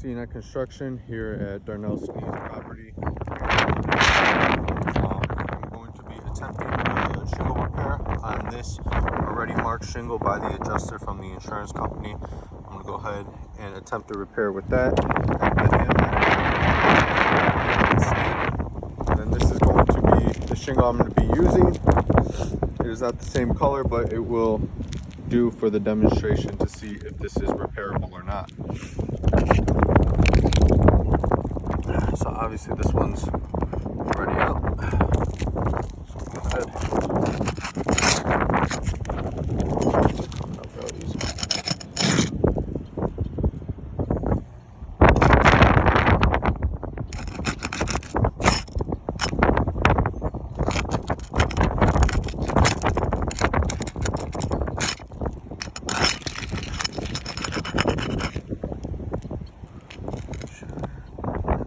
CNET Construction here at Sneed's property. I'm going to be attempting a shingle repair on this already marked shingle by the adjuster from the insurance company. I'm going to go ahead and attempt a repair with that. And then this is going to be the shingle I'm going to be using. It is not the same color, but it will do for the demonstration to see if this is repairable or not. So obviously this one's already out. Coming up real easy.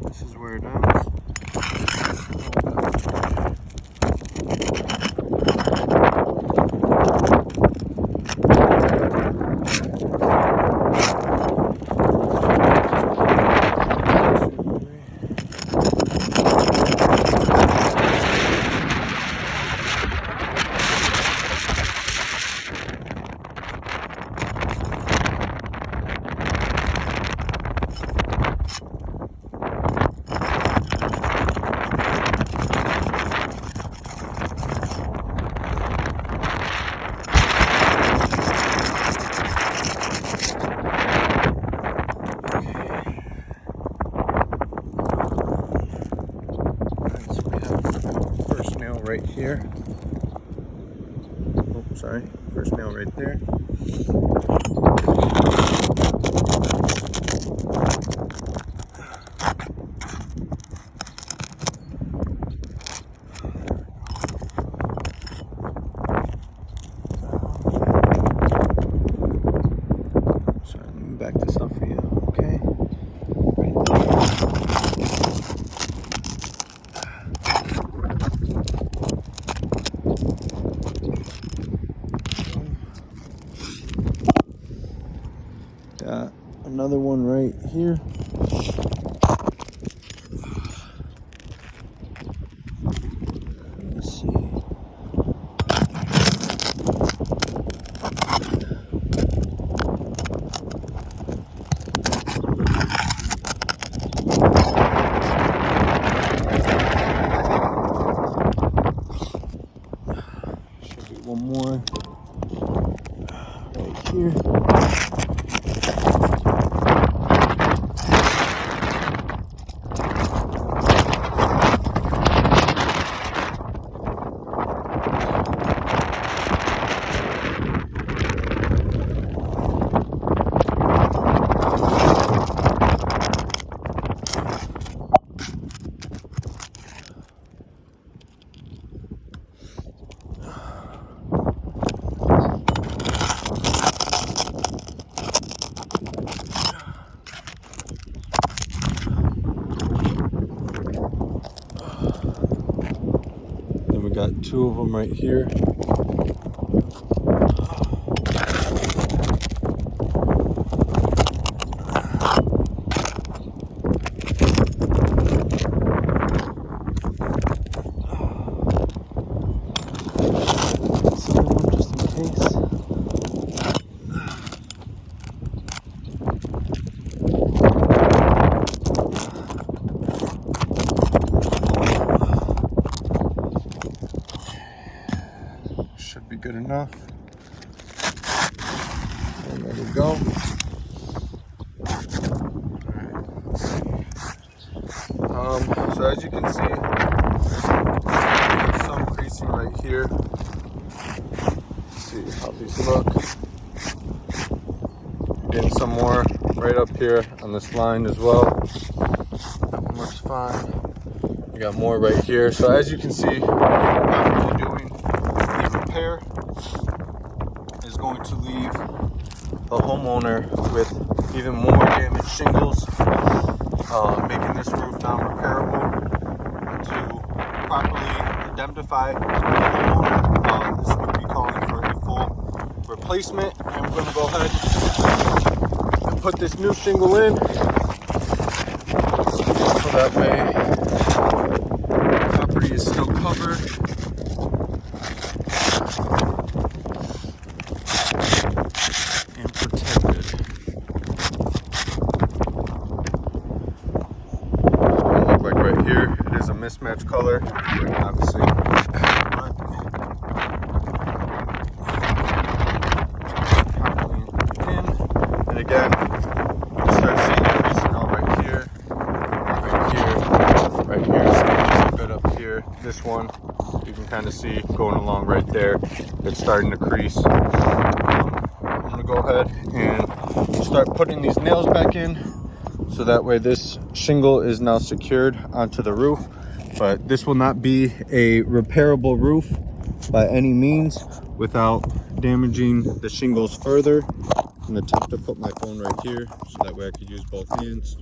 This is where it ends. Right here. Oh, sorry. First nail right there. Sorry, let me back this up for you. Okay. Right there. Got another one right here. Let's see. Should be one more right here. We got two of them right here. This other one just in case. Should be good enough. And there we go. Alright, so as you can see, there's some creasing right here. Let's see how these look. Getting some more right up here on this line as well. That one looks fine. We got more right here. So as you can see, what we're doing the repair is going to leave the homeowner with even more damaged shingles, making this roof non-repairable. To properly indemnify the homeowner, this would be calling for a full replacement. And we're going to go ahead and put this new shingle in. that way the property is still covered. And protected. It's gonna look like right here. It is a mismatched color, obviously. And again, you start seeing every snow right here, right here, a bit up here. This one, you can kind of see going along right there. It's starting to crease. I'm gonna go ahead and start putting these nails back in, so that way this shingle is now secured onto the roof. But this will not be a repairable roof by any means without damaging the shingles further. I'm gonna attempt to put my phone right here so that way I could use both hands.